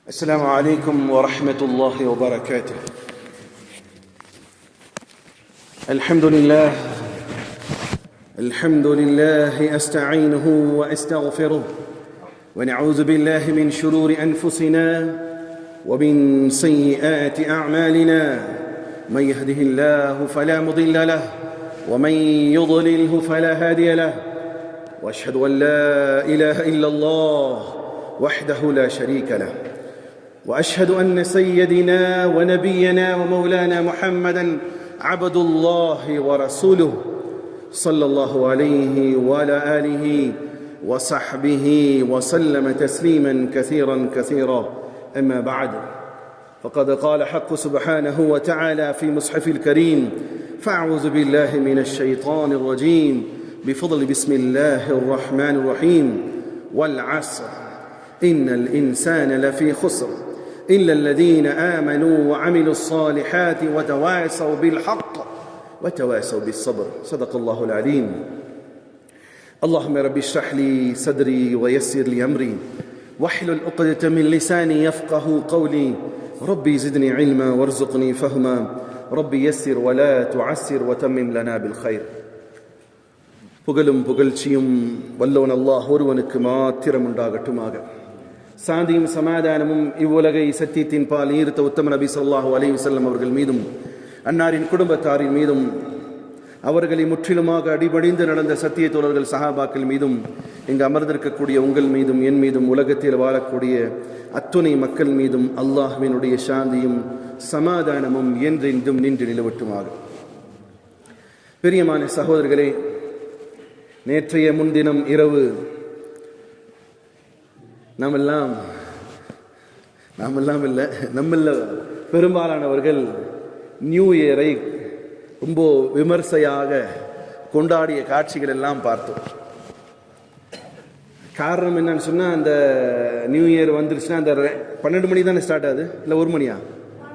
السلام عليكم ورحمة الله وبركاته. الحمد لله أستعينه وأستغفره ونعوذ بالله من شرور أنفسنا ومن سيئات أعمالنا. من يهده الله فلا مضل له ومن يضلله فلا هادي له، وأشهد أن لا إله إلا الله وحده لا شريك له، وأشهد أن سيدنا ونبينا ومولانا محمدًا عبد الله ورسوله صلى الله عليه وعلى آله وصحبه وسلم تسليمًا كثيرًا. أما بعد، فقد قال حق سبحانه وتعالى في مصحف الكريم: فأعوذ بالله من الشيطان الرجيم بفضل بسم الله الرحمن الرحيم: والعصر إن الإنسان لفي خسر إلا الذين آمنوا وعملوا الصالحات وتواصوا بالحق وتواصوا بالصبر. صدق الله العليم. اللهم رب اشرح لي صدري ويسر لي أمري واحلل عقدة من لساني يفقه قولي. ربي زدني علما وارزقني فهما. ربي يسر ولا تعسر وتمم لنا بالخير. புகழும் புகழ்ச்சியும் வல்லவன் அல்லாஹ் ஒருவனுக்கு மாத்திரம் உண்டாகட்டுமாக. சாந்தியும் சமாதானமும் இவ்வுலகை சத்தியத்தின் பால் ஈர்த்த உத்தம நபி ஸல்லல்லாஹு அலைஹி வஸல்லம் அவர்கள் மீதும் அன்னாரின் குடும்பத்தாரின் மீதும் அவர்களை முற்றிலுமாக அடிபணிந்து நடந்த சத்திய தோழர்கள் சஹாபாக்கள் மீதும் இங்கு அமர்ந்திருக்கக்கூடிய உங்கள் மீதும் என் மீதும் உலகத்தில் வாழக்கூடிய அத்துணை மக்கள் மீதும் அல்லாஹ்வினுடைய சாந்தியும் சமாதானமும் என்றென்றும் நின்று நிலவட்டுமாக. பிரியமான சகோதரர்களே, நேற்றைய முன்தினம் இரவு நம்மள பெரும்பாலானவர்கள் நியூ இயரை ரொம்ப விமர்சையாக கொண்டாடிய காட்சிகள் எல்லாம் பார்த்தோம். காரணம் என்னன்னு சொன்னால், அந்த நியூ இயர் வந்துருச்சுன்னா அந்த 12 மணி தானே ஸ்டார்ட் ஆகுது, இல்லை 1 மணியா?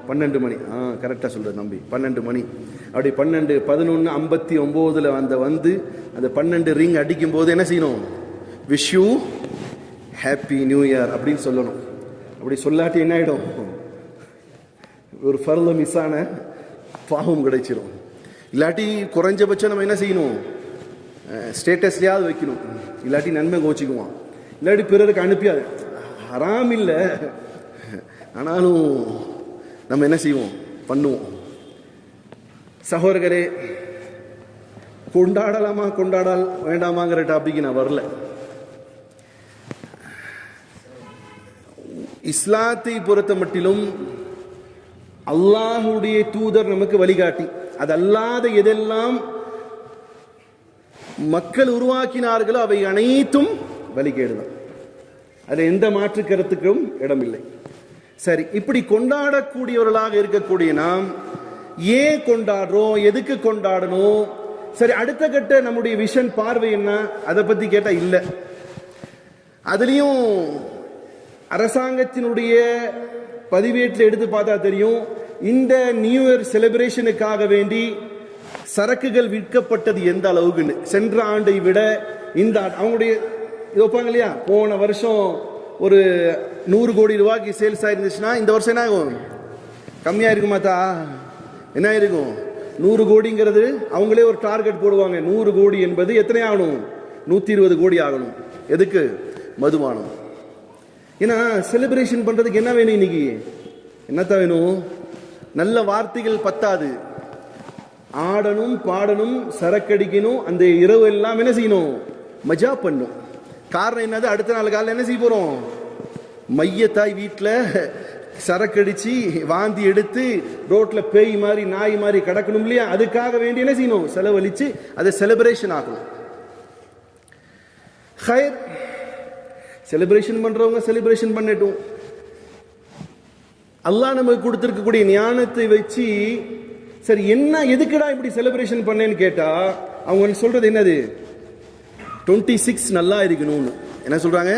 12 மணி. கரெக்டாக சொல்கிறது நம்பி, 12 மணி. அப்படி 11:59 வந்து அந்த 12 ரிங் அடிக்கும் போது என்ன செய்யணும்? Wish you happy new year அப்படின்னு சொல்லணும். அப்படி சொல்லாட்டி என்ன ஆகிடும்? ஒரு ஃபர்ல மிஸ் ஆன பாவம் கிடைச்சிடும். இல்லாட்டி குறைஞ்சபட்சம் நம்ம என்ன செய்யணும்? ஸ்டேட்டஸ்லையாவது வைக்கணும். இல்லாட்டி நன்மை கோச்சிக்குவான். இல்லாட்டி பிறருக்கு அனுப்பியாது. ஹராம் இல்லை, ஆனாலும் நம்ம என்ன செய்வோம்? பண்ணுவோம். சகோதரர்களே, கொண்டாடலாமா கொண்டாடால் வேண்டாமாங்கிற டாபிக் நான் வரல. இஸ்லாத்தை பொறுத்த மட்டிலும் அல்லாஹுடைய தூதர் நமக்கு வழிகாட்டி, அதல்லாத எதெல்லாம் மக்கள் உருவாக்கினார்களோ அவை அனைத்தும் வழிகேடுதான். அதில் எந்த மாற்று கருத்துக்கும் இடமில்லை. சரி, இப்படி கொண்டாடக்கூடியவர்களாக இருக்கக்கூடிய நாம் ஏன் கொண்டாடுறோம்? எதுக்கு கொண்டாடணும்? சரி, அடுத்த கட்ட நம்முடைய விஷன் பார்வை என்ன? அதை பத்தி கேட்டா இல்லை. அதுலயும் அரசாங்கத்தினுடைய பதிவேட்டில் எடுத்து பார்த்தா தெரியும், இந்த நியூ இயர் செலிப்ரேஷனுக்காக வேண்டி சரக்குகள் விற்கப்பட்டது எந்த அளவுக்கு. சென்ற ஆண்டை விட இந்த அவங்களுடைய வைப்பாங்க இல்லையா, போன வருஷம் ஒரு 100 கோடி ரூபாய்க்கு சேல்ஸ் ஆயிருந்துச்சுன்னா இந்த வருஷம் என்ன ஆகும்? கம்மியா இருக்குமாத்தா? என்ன இருக்கும்? 100 கோடிங்கிறது அவங்களே ஒரு டார்கெட் போடுவாங்க. 100 கோடி என்பது எத்தனை ஆகணும்? 120 கோடி ஆகணும். எதுக்கு? மதுபானம். ஏன்னா செலிப்ரேஷன் பண்றதுக்கு என்ன வேணும்? இன்னைக்கு என்னத்தான் வேணும்? நல்ல வார்த்தைகள் பத்தாது, ஆடணும், பாடணும், சரக்கடிக்கணும். அந்த இரவு எல்லாம் என்ன செய்யணும்? மஜா பண்ணும். காரணம் என்னது? அடுத்த நாள் காலையில் என்ன செய்ய போறோம்? மையத்தாய் வீட்டில் சரக்கடிச்சு வாந்தி எடுத்து ரோட்ல பேய் மாதிரி நாய் மாதிரி கிடக்கணும் இல்லையா? அதுக்காக வேண்டி என்ன செய்யணும்? செலவழிச்சு அதை செலிப்ரேஷன் ஆகணும். ஹைர், செலிப்ரேஷன் பண்றவங்க செலிப்ரேஷன் பண்ணட்டும். அல்லாஹ் நமக்கு கொடுத்திருக்கக்கூடிய ஞானத்தை வச்சு, சரி என்ன எதுக்குடா இப்படி செலிப்ரேஷன் பண்ணேன்னு கேட்டா அவங்க சொல்றது என்னது? 26 நல்லா இருக்கணும்னு. என்ன சொல்றாங்க?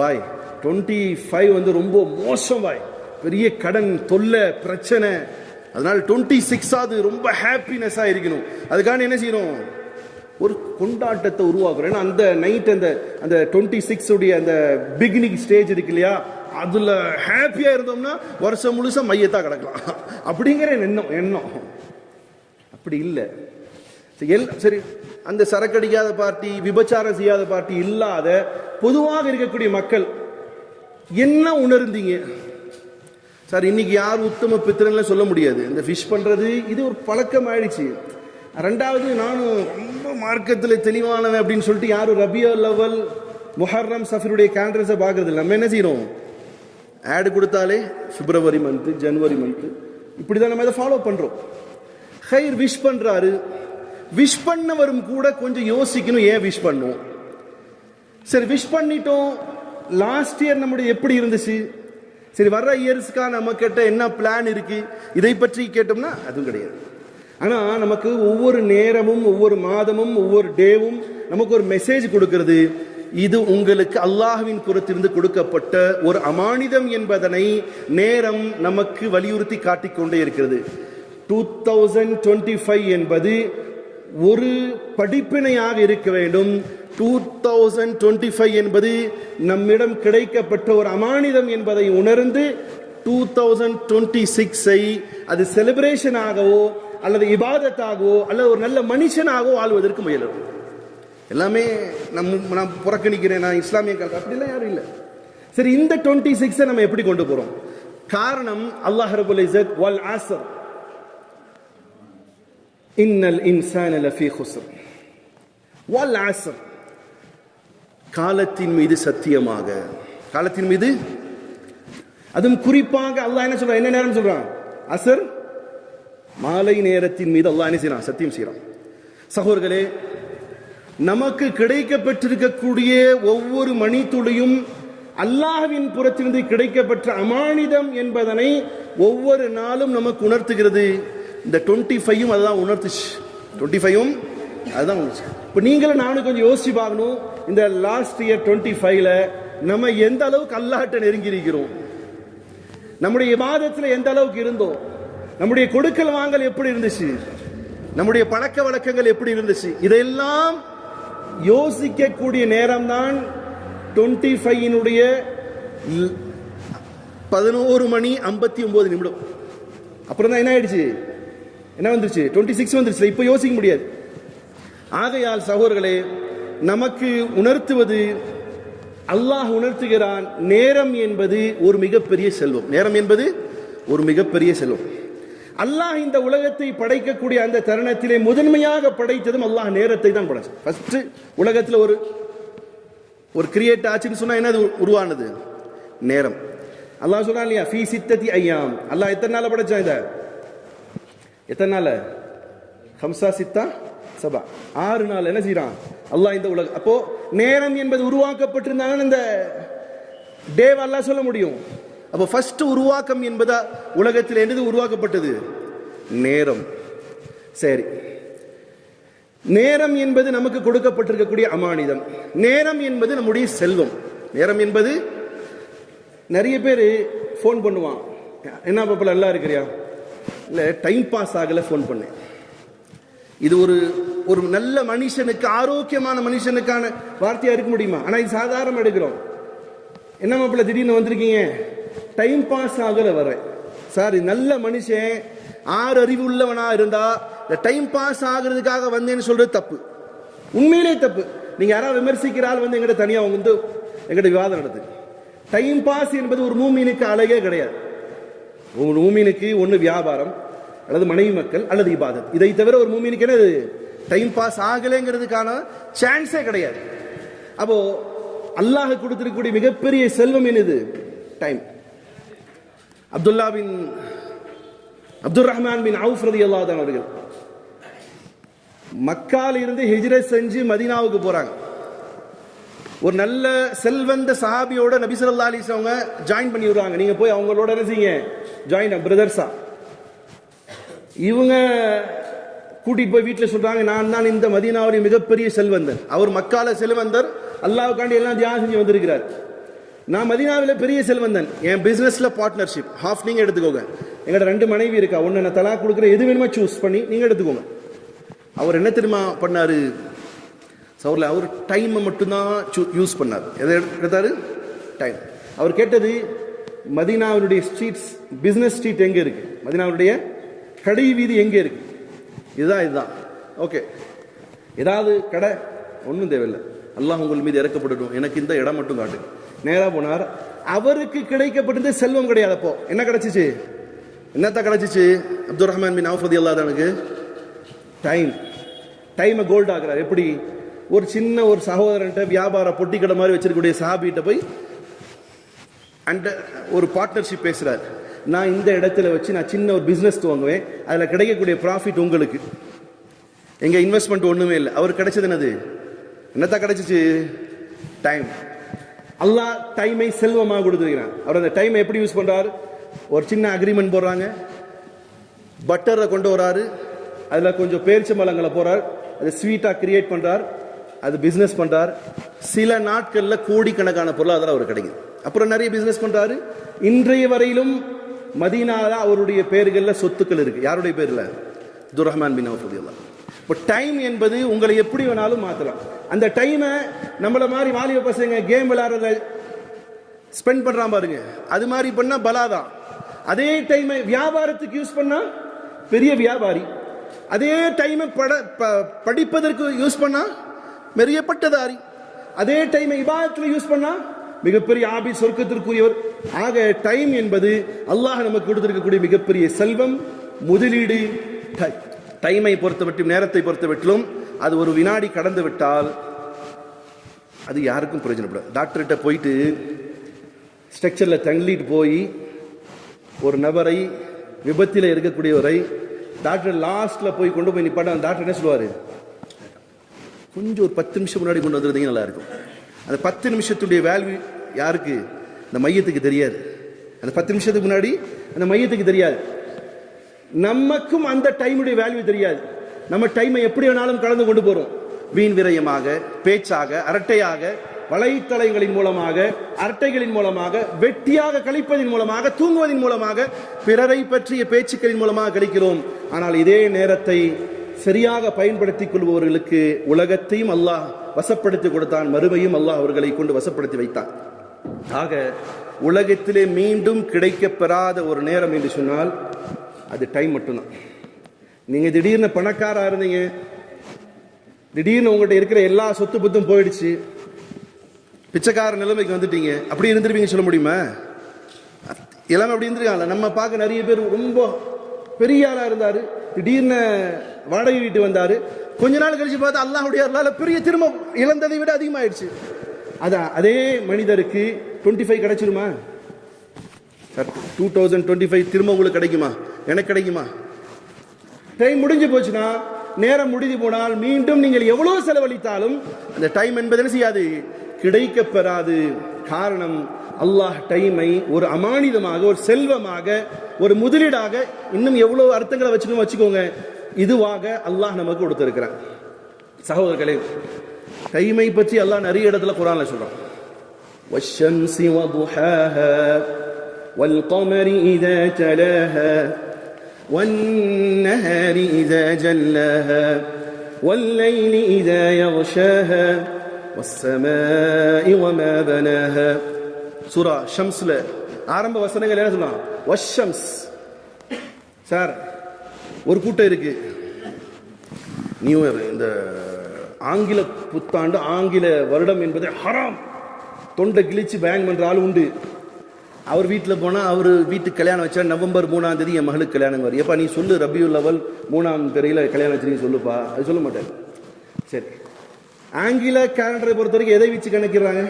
பாய் 25 வந்து ரொம்ப மோசம் பாய், பெரிய கடன் தொல்லை பிரச்சனை, அதனால 26 ரொம்ப ஹாப்பினஸா இருக்கணும். அதுக்கான என்ன செய்யணும்? ஒரு கொண்டாட்டத்தை உருவாக்குறோம். அந்த நைட் அந்த 26 உடைய அந்த பிகினிங் ஸ்டேஜ் இருக்கு இல்லையா, அதில் ஹாப்பியாக இருந்தோம்னா வருஷம் முழுசா மையத்தாக கிடக்கலாம் அப்படிங்கிற எண்ணம் அப்படி இல்லை. சரி, அந்த சரக்கடிக்காத பார்ட்டி, விபச்சாரம் செய்யாத பார்ட்டி இல்லாத பொதுவாக இருக்கக்கூடிய மக்கள் என்ன உணர்ந்தீங்க? சார் இன்னைக்கு யார் உத்தம பித்திரன்லாம் சொல்ல முடியாது. இந்த ஃபிஷ் பண்ணுறது இது ஒரு பழக்கம் ஆயிடுச்சு. ரெண்டாவது, நானும் ரொம்ப மார்க்கத்தில் தெளிவானவன் அப்படின்னு சொல்லிட்டு யாரும் ரபியுல் அவ்வல், முஹர்ரம், சஃபருடைய கேலண்டர்ஸை பார்க்கறது இல்லை. நம்ம என்ன செய்யறோம்? ஆடு கொடுத்தாலே பிப்ரவரி மந்த்து, ஜனவரி மந்த்து, இப்படி தான் நம்ம இதை ஃபாலோ பண்ணுறோம். ஹைர் விஷ் பண்ணுறாரு, விஷ் பண்ணவரும் கூட கொஞ்சம் யோசிக்கணும், ஏன் விஷ் பண்ணும். சரி, விஷ் பண்ணிட்டோம், லாஸ்ட் இயர் நம்முடைய எப்படி இருந்துச்சு, சரி வர்ற இயர்ஸ்க்காக நம்ம கிட்ட என்ன பிளான் இருக்கு, இதை பற்றி கேட்டோம்னா அதுவும் கிடையாது. ஆனால் நமக்கு ஒவ்வொரு நேரமும், ஒவ்வொரு மாதமும், ஒவ்வொரு டேவும் நமக்கு ஒரு மெசேஜ் கொடுக்கிறது. இது உங்களுக்கு அல்லாஹ்வின் புறத்திலிருந்து கொடுக்கப்பட்ட ஒரு அமானிதம் என்பதனை நேரம் நமக்கு வலியுறுத்தி காட்டிக்கொண்டே இருக்கிறது. 2025 என்பது ஒரு படிப்பினையாக இருக்க வேண்டும். 2025 என்பது நம்மிடம் கிடைக்கப்பட்ட ஒரு அமானிதம் என்பதை உணர்ந்து 2026ஐ அது செலிப்ரேஷனாகவோ அல்லது இபாதத்தாகவோ அல்லது ஒரு நல்ல மனுஷனாகவோ ஆள்வதற்கு முயலும். எல்லாமே நான் புறக்கணிக்கிறேன், நான் இஸ்லாமிய காலத்தில் அப்படிலாம் யாரும் இல்லை. சரி, இந்த 26ஐ நம்ம எப்படி கொண்டு போறோம்? காரணம், அல்லாஹ் ரப்பல் இஸ்ஸத் வல் அஸ்ர் இன்னல் இன்சான லஃபீ குஸ்ர் வல் அஸ்ர், காலத்தின் மீது சத்தியமாக, காலத்தின் மீது, அதுவும் குறிப்பாக அல்லாஹ் என்ன சொல்றான், என்ன நேரம் சொல்றான்? அஸ்ர், மாலை நேரத்தின் மீது அல்லாஹ் என்ன செய்யறான்? சத்தியம் செய்யறான். சகோதரர்களே, நமக்கு கிடைக்கப்பட்டிருக்கக்கூடிய ஒவ்வொரு மணித்துளியும் அல்லாஹ்வின் புறத்திலிருந்து கிடைக்கப்பட்ட அமானிதம் என்பதனை ஒவ்வொரு நாளும் நமக்கு உணர்த்துகிறது. இந்த 25ம் அதுதான் உணர்த்துச்சு. 25ம் அதுதான் உணர்ச்சி. இப்போ நீங்களும் நானும் கொஞ்சம் யோசிச்சு பார்க்கணும், இந்த லாஸ்ட் இயர் 25ல நம்ம எந்த அளவுக்கு அல்லாஹ்ட்ட நெருங்கி இருக்கிறோம், நம்முடைய இபாதத்தில் எந்த அளவுக்கு இருந்தோம், நம்முடைய கொடுக்கல் வாங்கல் எப்படி இருந்துச்சு, நம்முடைய பழக்க வழக்கங்கள் எப்படி இருந்துச்சு, இதெல்லாம் யோசிக்கக்கூடிய நேரம்தான் 25னுடைய 11:59. அப்புறம் தான் என்ன ஆயிடுச்சு, என்ன வந்துருச்சு? 26 வந்துருச்சு. இப்போ யோசிக்க முடியாது. ஆகையால் சகோதரர்களே, நமக்கு உணர்த்துவது, அல்லாஹ் உணர்த்துகிறான், நேரம் என்பது ஒரு மிகப்பெரிய செல்வம். நேரம் என்பது ஒரு மிகப்பெரிய செல்வம். அல்லாஹ் இந்த உலகத்தை படைக்கக்கூடிய அந்த தருணத்திலே முதன்மையாக படைத்ததும் அல்லாஹ் நேரத்தை தான் படைச்சான். ஃபர்ஸ்ட் உலகத்தில் ஒரு கிரியேட் ஆச்சுன்னு சொன்னா என்னது உருவானது? நேரம். அல்லாஹ் சொன்னா இல்லையா, ஃபீ சித்தத்தி ஐயாம், அல்லாஹ் எத்தனை நாள் படைச்சான்? இதை எத்தனை நாள்? 5 6 7 6 நாள் என்ன செய்யறான் அல்லாஹ் இந்த உலகம். அப்போ நேரம் என்பது உருவாக்கப்பட்டிருந்தாங்க இந்த டேவ் அல்லாஹ் சொல்ல முடியும். அப்போ ஃபர்ஸ்ட் உருவாக்கம் என்பதா உலகத்தில் என்னது உருவாக்கப்பட்டது? நேரம். சரி, நேரம் என்பது நமக்கு கொடுக்கப்பட்டிருக்கக்கூடிய அமானிதம். நேரம் என்பது நம்முடைய செல்வம். நேரம் என்பது, நிறைய பேர் ஃபோன் பண்ணுவான், என்ன பாப்பல நல்லா இருக்கிறியா, இல்லை டைம் பாஸ் ஆகலை ஃபோன் பண்ணேன். இது ஒரு நல்ல மனுஷனுக்கு, ஆரோக்கியமான மனுஷனுக்கான வார்த்தையா இருக்க முடியுமா? ஆனால் இது சாதாரணம் எடுக்கிறோம். என்ன மாப்பிள்ள திடீர்னு வந்திருக்கீங்க, டைம் பாஸ் ஆகல வர. சார், நல்ல மனுஷன் 6 அறிவு உள்ளவனா இருந்தா இந்த டைம் பாஸ் ஆகுறதுக்காக வந்தேன்னு சொல்றது தப்பு, உண்மையிலே தப்பு. நீங்க யாராவது விமர்சிக்கிறாள் வந்து எங்கிட்ட தனியா வந்து எங்கிட்ட விவாதம் நடத்து. டைம் பாஸ் என்பது ஒரு மூமினுக்கு அழகே கிடையாது. ஒரு மூமினுக்கு ஒன்று வியாபாரம் அல்லது மனைவி மக்கள் அல்லது இபாதத், இதை தவிர ஒரு மூமினுக்கு என்ன டைம் பாஸ் ஆகலைங்கிறதுக்கான சான்ஸே கிடையாது. அப்போ அல்லாஹ் கொடுத்திருக்கக்கூடிய மிகப்பெரிய செல்வம் என்னது? டைம். அப்துல் ரஹ்மான் பின் அவுஃப் ரலியல்லாஹு அன்ஹு அவர்கள் மக்கால இருந்து ஹிஜ்ரத் செஞ்சு மதீனாவுக்கு போறாங்க. ஒரு நல்ல செல்வந்த சஹாபியோட நபி ஸல்லல்லாஹு அலைஹி வஸல்லம் அவங்க ஜாயின் பண்ணி விடுறாங்க. நீங்க போய் அவங்களோட என்ன செய்யுங்க, ஜாயின் பிரதர்ஸா. இவங்க கூட்டிட்டு போய் வீட்டில் சொல்றாங்க, நான் தான் இந்த மதீனாவுடைய மிகப்பெரிய செல்வந்தர். அவர் மக்கால செல்வந்தர், அல்லாஹ்வுக்காண்டி எல்லாம் தியாகம் செஞ்சு வந்திருக்கிறார். நான் மதீனாவில் பெரிய செல்வந்தன், என் பிசினஸ்ல பார்ட்னர்ஷிப் ஹாஃப் நீங்க எடுத்துக்கோங்க, எங்கள்ட 2 மனைவி இருக்கா, ஒன்னு நான் தலாக் கொடுக்குறேன், எது வேணுமா சூஸ் பண்ணி நீங்க எடுத்துக்கோங்க. அவர் என்ன தெரியுமா பண்ணாரு? அவர் டைமை மட்டும்தான் யூஸ் பண்ணார். எதை எடுத்தாரு? டைம். அவர் கேட்டது மதீனாவுடைய ஸ்ட்ரீட்ஸ், பிசினஸ் ஸ்ட்ரீட் எங்க இருக்கு, மதீனாவுடைய கடை வீதி எங்க இருக்கு, இதுதான். ஓகே, ஏதாவது கடை ஒன்றும் தேவையில்லை, அல்லாஹ் உங்கள் மீது இறக்கப்படட்டும், எனக்கு இந்த இடம் மட்டும் காட்டு. நேராக போனார். அவருக்கு கிடைக்கப்பட்டது செல்வம் கிடையாது. அப்போ என்ன கிடைச்சிச்சு? என்னத்தான் கிடைச்சிச்சு? அப்துல் ரஹ்மான் பின் அவுஃப் ரலியல்லாஹு அன்ஹு டைமை கோல்ட் ஆக்குறார். எப்படி? ஒரு சின்ன ஒரு சகோதரன்ட்ட வியாபார பொட்டி கடை மாதிரி வச்சிருக்கக்கூடிய சஹாபிட்ட போய் அண்ட் ஒரு பார்ட்னர்ஷிப் பேசுறாரு. நான் இந்த இடத்துல வச்சு நான் சின்ன ஒரு பிசினஸ் துவங்குவேன், அதில் கிடைக்கக்கூடிய ப்ராஃபிட் உங்களுக்கு, எங்க இன்வெஸ்ட்மெண்ட் ஒண்ணுமே இல்லை. அவர் கிடைச்சது என்னத்தான் கிடைச்சிச்சு? டைம். அல்லாஹ் டைமை செல்வமாக கொடுத்துருக்கிறான். அவர் அந்த டைமை எப்படி யூஸ் பண்றாரு? ஒரு சின்ன அக்ரிமெண்ட் போடுறாங்க, பட்டரை கொண்டு வராரு, அதுல கொஞ்சம் பேரிச்சம்பழங்களை போறார், அதை ஸ்வீட்டா கிரியேட் பண்றார், அது பிசினஸ் பண்றார். சில நாட்கள்ல கோடிக்கணக்கான பொருளாதாரம் அவர் கிடைக்குது. அப்புறம் நிறைய பிசினஸ் பண்றாரு. இன்றைய வரையிலும் மதீனால அவருடைய பேர்கள்ல சொத்துக்கள் இருக்கு. யாருடைய பேர்ல? அப்துல் ரஹ்மான் பின் அவுஃப் ரலியல்லாஹு. இப்போ டைம் என்பது உங்களை எப்படி வேணாலும் மாற்றலாம். அந்த டைமை நம்மள மாதிரி வாலிப பசங்க கேம் விளையாடுறத ஸ்பெண்ட் பண்றான் பாருங்க, அது மாதிரி பண்ணா பலாதான். அதே டைமை வியாபாரத்துக்கு யூஸ் பண்ணா பெரிய வியாபாரி, அதே டைமை படிப்பதற்கு யூஸ் பண்ணா பெரிய பட்டதாரி, அதே டைமை இபாதத்தில் யூஸ் பண்ணா மிகப்பெரிய ஆபி, சொர்க்கத்திற்குரியவர். ஆக டைம் என்பது அல்லாஹ் நமக்கு கொடுத்திருக்கக்கூடிய மிகப்பெரிய செல்வம், முதலீடு. டைமை பொறுத்தவற்றும், நேரத்தை பொறுத்தவற்றிலும் அது ஒரு வினாடி கடந்து விட்டால் அது யாருக்கும் பிரயோஜனப்படாது. டாக்டர்கிட்ட போயிட்டு ஸ்ட்ரக்சரில் தள்ளிட்டு போய் ஒரு நபரை, விபத்தில் இருக்கக்கூடியவரை டாக்டர் லாஸ்ட்ல போய் கொண்டு போய் நிப்பாட்ட, டாக்டர் என்ன சொல்லுவாரு? கொஞ்சம் ஒரு 10 நிமிஷம் முன்னாடி கொண்டு வந்துருந்தீங்க நல்லா இருக்கும். அந்த 10 நிமிஷத்துடைய வேல்யூ யாருக்கு? அந்த மையத்துக்கு தெரியாது. அந்த 10 நிமிஷத்துக்கு முன்னாடி அந்த மையத்துக்கு தெரியாது. நமக்கும் அந்த டைமுடைய வேல்யூ தெரியாது. நம்ம டைமை எப்படி வேணாலும் கலந்து கொண்டு போறோம். வீண் விரயமாக, பேச்சாக, அரட்டையாக, வலைத்தளங்களின் மூலமாக, அரட்டைகளின் மூலமாக, வெட்டியாக கழிப்பதின் மூலமாக, தூங்குவதன் மூலமாக, பிறரை பற்றிய பேச்சுக்களின் மூலமாக கழிக்கிறோம். ஆனால் இதே நேரத்தை சரியாக பயன்படுத்திக் கொள்பவர்களுக்கு உலகத்தையும் அல்லாஹ் வசப்படுத்தி கொடுத்தான், மறுமையும் அல்லாஹ் அவர்களை கொண்டு வசப்படுத்தி வைத்தான். ஆக உலகத்திலே மீண்டும் கிடைக்கப்பெறாத ஒரு நேரம் என்று சொன்னால் அது டைம் மட்டும்தான். நீங்க திடீர்னு பணக்காரா இருந்தீங்க, திடீர்னு உங்கள்கிட்ட இருக்கிற எல்லா சொத்து பத்தும் போயிடுச்சு, பிச்சைக்கார நிலைமைக்கு வந்துட்டீங்க, அப்படி இருந்திருப்பீங்க சொல்ல முடியுமா? எல்லாமே அப்படி இருந்திருக்காங்க. நம்ம பார்க்க நிறைய பேர் ரொம்ப பெரிய ஆளா இருந்தாரு, திடீர்னு வாடகை வீட்டு வந்தாரு, கொஞ்ச நாள் கழிச்சு பார்த்தா அல்லாஹ்வுடைய அருளால பெரிய திரும்ப இழந்ததை விட அதிகமாயிடுச்சு. அதான் அதே மனிதருக்கு 25 கிடைச்சிருமா? 2025 திரும்ப உங்களுக்கு கிடைக்குமா? எனக்கு கிடைக்குமா? டைம் முடிஞ்சு போச்சுன்னா, நேரம் முடிஞ்சு போனால் மீண்டும் நீங்கள் எவ்வளவு செலவழித்தாலும் அந்த டைம் என்பது என்ன செய்யாது? கிடைக்க பெறாது. காரணம், அல்லாஹ் டைமை ஒரு அமானிதமாக, ஒரு செல்வமாக, ஒரு முதலீடாக, இன்னும் எவ்வளவு அர்த்தங்களை வச்சுக்கோங்க, இதுவாக அல்லாஹ் நமக்கு கொடுத்திருக்கிறான். சகோதரர்களே, டைமை பற்றி அல்லாஹ் நிறைய இடத்துல குர்ஆன்ல சொல்றான். வஷ்ஷம்ஸி வதுஹாஹா வல்கமரி இதா தலாஹா வன்னஹாரி இதா ஜல்லாஹா வல்லைலி இதா யக்ஷாஹா வஸ்ஸமாஇ வமா பனாஹா. சூரா ஷம்ஸ்ல ஆரம்ப வசனங்கள் என்ன சொல்லலாம்? வஷ்ஷம்ஸ். சார், ஒரு கூட்டம் இருக்கு, நியூ இயர், இந்த ஆங்கில புத்தாண்டு, ஆங்கில வருடம் என்பது ஹராம், தொண்டை கிழிச்சு பேங் பண்ற ஆள் உண்டு. அவர் வீட்டில் போனா, அவர் வீட்டுக்கு கல்யாணம் வச்சா நவம்பர் 3ஆம் தேதி என் மகளுக்கு கல்யாணம் வரும். எப்பா நீ சொல்லு, ரபியுல் அவல் 3ஆம் தேதியில கல்யாணம் வச்சு சொல்லுப்பா, அது சொல்ல மாட்டாரு. சரி, ஆங்கில கேலண்டரை பொறுத்த வரைக்கும் எதை வச்சு கணக்கிறாங்க?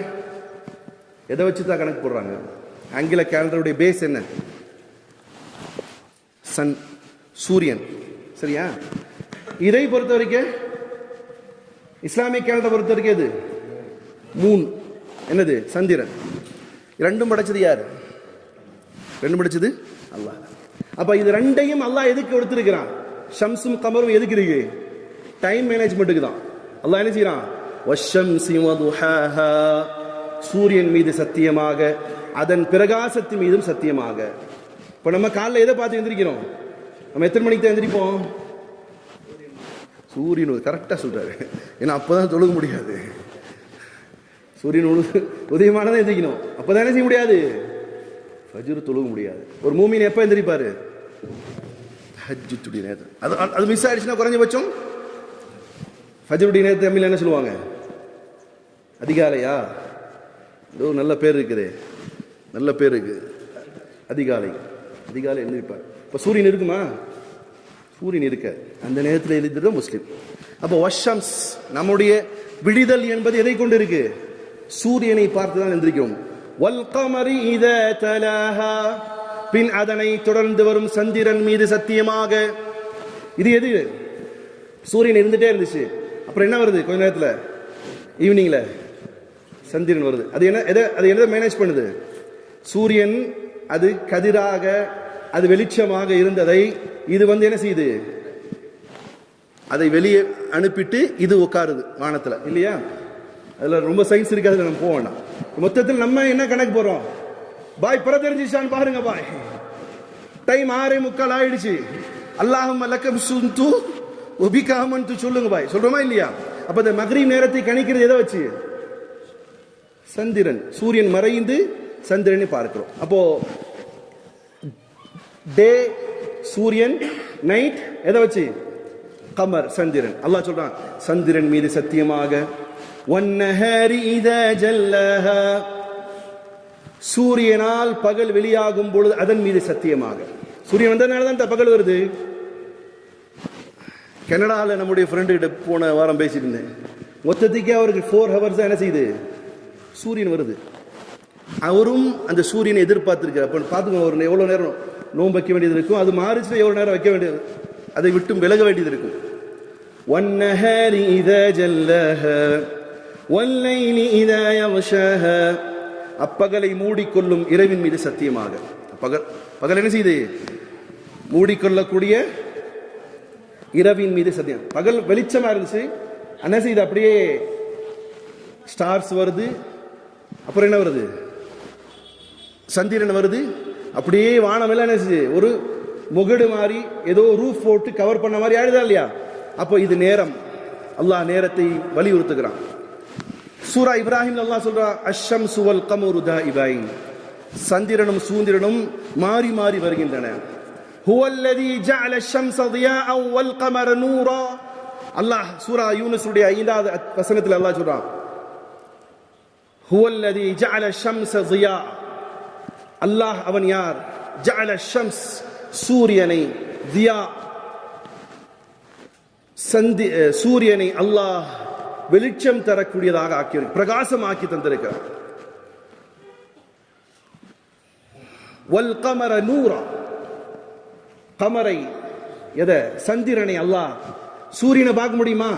எதை வச்சு தான் கணக்கு போடுறாங்க? ஆங்கில கேலண்டருடைய பேஸ் என்ன? சன், சூரியன். சரியா? இதை பொறுத்த வரைக்கும், இஸ்லாமிய கேலண்டரை பொறுத்த வரைக்கும் எது? மூன். என்னது? சந்திரன். ரெண்டும் படைச்சது யார்? ரெண்டும் படைச்சது அல்லாஹ். அப்ப இது ரெண்டையும் அல்லாஹ் எதுக்கு கொடுத்திருக்கிறான்? ஷம்சும் கமரும் எதுக்கு இருக்கு? டைம் மேனேஜ்மெண்ட்டுக்கு தான். அல்லாஹ் என்ன செய்யறான்? வஷ்ஷம்ஸி வதுஹாஹா, சூரியன் மீது சத்தியமாக, அதன் பிரகாசத்தின் மீதும் சத்தியமாக. இப்ப நம்ம காலைல எதை பார்த்து எந்திரிக்கிறோம்? நம்ம எத்தனை மணிக்கு தான் எந்திரிப்போம்? சூரியன் கரெக்டா சொல்றாரு, ஏன்னா அப்பதான் தொழுக முடியாது. சூரியன் உதயமானதான் எந்திரிக்கணும். அப்பதானே செய்ய முடியாது, ஃபஜ்ர் தொழுக முடியாது. ஒரு மூமின் எப்ப எந்திரிப்பாரு? தஹஜ்ஜுடைய நேரத்தில். அது மிஸ் ஆயிடுச்சுன்னா குறைஞ்சபட்சம் ஃபஜ்ருடைய நேரத்தை தமிழ் என்ன சொல்லுவாங்க? அதிகாலையா? ஏதோ நல்ல பேர் இருக்குது, நல்ல பேர் இருக்கு, அதிகாலை. அதிகாலை எழுந்திருப்பார். இப்போ சூரியன் இருக்குமா? சூரியன் இருக்க அந்த நேரத்தில் எழுதிட்டு முஸ்லீம். அப்போ வஷம்ஸ், நம்முடைய விடிதல் என்பது எதை கொண்டு இருக்கு? சூரியனை பார்த்து தான் எந்திரிக்கிறோம். வல் கமரி இதா தலாஹா, பின் அதனை தொடர்ந்து வரும் சந்திரன் மீது சத்தியமாக. இது எது? சூரியன் இருந்துட்டே இருந்துச்சு, அப்புறம் என்ன வருது? கொஞ்ச நேரத்தில் ஈவினிங்ல சந்திரன் வருது. அது என்ன? அது எதை மேனேஜ் பண்ணுது? சூரியன் அது கதிராக, அது வெளிச்சமாக இருந்ததை இது என்ன செய்யுது? அதை வெளியே அனுப்பிட்டு இது உட்காருது வானத்துல, இல்லையா? அதுல ரொம்ப சயின்ஸ் இருக்கு, அதுல நம்ம போக வேண்டாம். மொத்தத்தில் நம்ம என்ன கணக்கு போறோம்? பாய் பிற தெரிஞ்சிச்சான்னு பாருங்க பாய், டைம் 6:45 ஆயிடுச்சு. அல்லாஹும்ம லக்கம் சுந்து உபிகாமன்து சொல்லுங்க பாய், சொல்றோமா இல்லையா? அப்ப இந்த மக்ரிப் நேரத்தை கணிக்கிறது எதை வச்சு? சந்திரன். சூரியன் மறைந்து சந்திரனை பார்க்கிறோம். அப்போ டே சூரியன், நைட் எதை வச்சு? கமர், சந்திரன். அல்லாஹ் சொல்றான் சந்திரன் மீது சத்தியமாக, வன்னஹாரி இதா ஜல்லஹா, சூரியனால் பகல் வெளியாகும் பொழுது அதன் மீது சத்தியமாக. சூரியன் வந்ததுனால தான் இந்த பகல் வருது. கனடாவில் நம்முடைய ஃப்ரெண்டு கிட்ட போன வாரம் பேசிட்டு இருந்தேன். மொத்தத்துக்கே அவருக்கு 4 ஹவர்ஸ் என்ன செய்யுது? சூரியன் வருது. அவரும் அந்த சூரியனை எதிர்பார்த்திருக்கிறார். அப்போ பார்த்துக்கோங்க, ஒரு எவ்வளோ நேரம் நோன்பு வைக்க வேண்டியது இருக்கும், அது மாறிச்சுன்னா எவ்வளோ நேரம் வைக்க வேண்டியது, அதை விட்டும் விலக வேண்டியது இருக்கும். வன்னஹாரி இதா ஜல்லஹா வல்லைலி இதா யக்ஷாஹா, அப்பகலை மூடிக்கொள்ளும் இரவின் மீது சத்தியமாக. பகல் என்ன செய்யுது? மூடிக்கொள்ளக்கூடிய இரவின் மீது சத்தியம். பகல் வெளிச்சமா இருந்துச்சு, என்ன செய்யுது? அப்படியே ஸ்டார்ஸ் வருது, அப்புறம் என்ன வருது? சந்திரன் வருது. அப்படியே வானம் எல்லாம் என்ன செய்யுது? ஒரு முகடு மாதிரி, ஏதோ ரூஃப் போட்டு கவர் பண்ண மாதிரி ஆயிடுதா இல்லையா? அப்போ இது நேரம். அல்லாஹ் நேரத்தை வலியுறுத்துகிறான். சூரா இப்ராஹிம் அல்லாஹ் சொல்றா, அஷ்ஷம்சு வல் கமரு தாயிபைன், சந்திரனும் சூரியனும் மாறி மாறி வருகின்றன. ஹுவல்லதி ஜஅல அஷ்-ஷம்ஸ தியாஅன் வல் கமர நூரா. அல்லாஹ் சூரா யூனுஸ் உடைய 5வது வசனத்தில் அல்லாஹ் சொல்றான், ஹுவல்லதி ஜஅல அஷ்-ஷம்ஸ தியா, அல்லாஹ் அவன் யார்? ஜஅல அஷ்-ஷம்ஸ், சூரியனை, தியா, சூரியனை அல்லாஹ் வெளிச்சம் தரக்கூடியதாக ஆக்கி, பிரகாசமாக்கி தந்திருக்கிறார். வல் கமர நூரா, கமரை எதை? சந்திரனை. அல்லாஹ் சூரியனை பார்க்க முடியுமா?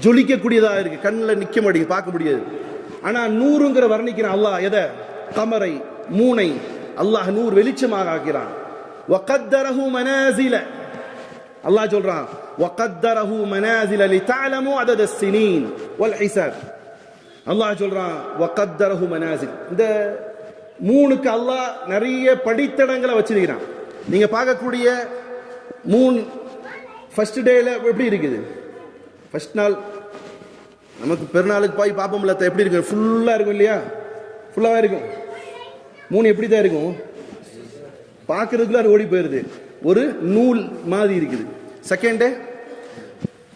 ஜொலிக்கக்கூடியதாக இருக்கு, கண்ணில் நிக்க முடியும், பார்க்க முடியாது. ஆனா நூறுங்கிற வர்ணிக்கிறான் அல்லாஹ் எதை? கமரை, மூனை அல்லாஹ் நூறு வெளிச்சமாக ஆக்கிறான். வகத்தரஹு மனாசில, அல்லாஹ் சொல்றான் வகத்தரஹு மனாசில லிதஅலமு அதத ஸினீன் வல் ஹிசாப். அல்லாஹ் சொல்றான் வகத்தரஹு மனாசில். இந்த மூணுக்கு அல்லாஹ் நிறைய படித்தடங்களை வச்சிருக்கிறான். நீங்க பார்க்கக்கூடிய மூன் ஃபர்ஸ்ட் டேல எப்படி இருக்குது? ஃபர்ஸ்ட் நாள் நமக்கு பெருநாளுக்கு போய் பார்ப்போம்ல, எப்படி இருக்கு? ஃபுல்லா இருக்கும் இல்லையா? ஃபுல்லாவே இருக்கும். மூணு எப்படி தான் இருக்கும்? பார்க்கறதுக்குள்ள ஓடி போயிருது, ஒரு நூல் மாதிரி இருக்குது. செகண்ட் டே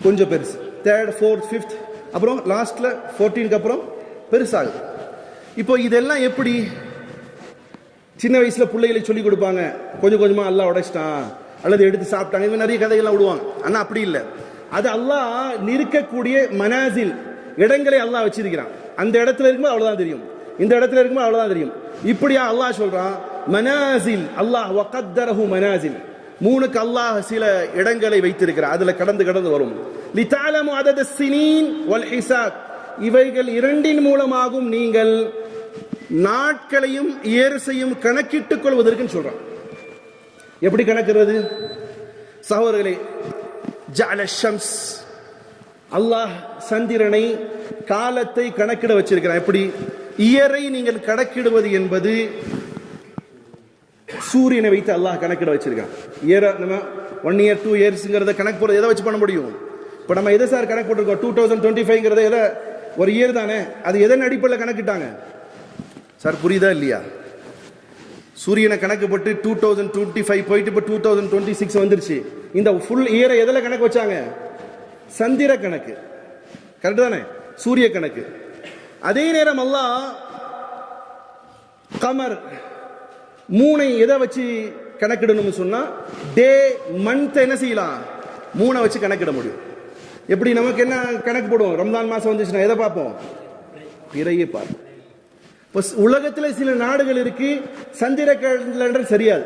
கொஞ்சம் பெருசு, தேர்ட், ஃபோர்த், ஃபிஃப்த், அப்புறம் லாஸ்ட்ல 14க்கு அப்புறம் பெருசாகுது. இப்போ இதெல்லாம் எப்படி? சின்ன வயசுல பிள்ளைகளை சொல்லி கொடுப்பாங்க, கொஞ்சம் கொஞ்சமா அல்லாஹ் உடைச்சிட்டான் அல்லது எடுத்து சாப்பிட்டாங்க, இது நிறைய கதைகள்லாம் விடுவாங்க. ஆனா அப்படி இல்லை. அது அல்லாஹ் நிற்கக்கூடிய மனாசில், இடங்களை அல்லாஹ் வச்சிருக்கிறான். அந்த இடத்துல இருக்கும்போது அவ்வளவுதான் தெரியும், இந்த இடத்துல இருக்கும்போது அவ்வளவுதான் தெரியும். இப்படியா அல்லாஹ் சொல்றான் மனாசில். அல்லாஹ் வகத்தரஹு மனாசில், மூணுக்கு அல்லாஹ் சில இடங்களை வைத்திருக்கிறார், அதுல கடந்து கடந்து வரும். லிதஅலமு அதத ஸினீன் வல் ஹிசாப், இவைகள் இரண்டின் மூலமாகவும் நீங்கள் நாட்களையும் இயற்சையும் கணக்கிட்டுக் கொள்வதற்கு சொல்றான். எப்படி கணக்கிறது சகோதரர்களே? ஜஅல ஷம்ஸ், அல்லாஹ் சந்திரனை, காலத்தை கணக்கிட வச்சிருக்கிறான். எப்படி? இயரை நீங்கள் கணக்கிடுவது என்பது சூரியனை வைத்து அல்லாஹ் கணக்கிட வச்சிருக்கான். இயர் நம்ம 1 year 2 yearsங்கிறத கணக்கு போறது எதை வச்சு பண்ண முடியும்? இப்போ நம்ம எதை சார் கணக்கு போட்டிருக்கோம்? 2025ங்கிறத எதை ஒரு இயர் தானே, அது எதன் அடிப்படையில் கணக்கிட்டாங்க சார்? புரியுதா இல்லையா? சூரியனை கணக்கு போட்டு 2025 போயிட்டு இப்போ 2026 வந்துருச்சு. இந்த ஃபுல் இயரை எதில் கணக்கு வச்சாங்க? சந்திர கணக்கு, கரெக்டு தானே? சூரிய கணக்கு. அதே நேரம் அல்லாஹ் கமர் மூணை எதை வச்சு கணக்கிடணும்னு சொன்னா, டே மந்த் என்ன செய்யலாம்? மூணை வச்சு கணக்கிட முடியும். எப்படி நமக்கு என்ன கணக்கு போடுவோம்? ரம்ஜான் மாசம் வந்துச்சுன்னா எதை பார்ப்போம்? பிறையை பார்ப்போம். இப்போ உலகத்தில் சில நாடுகள் இருக்கு சந்திர கேலண்டர் சரியாது,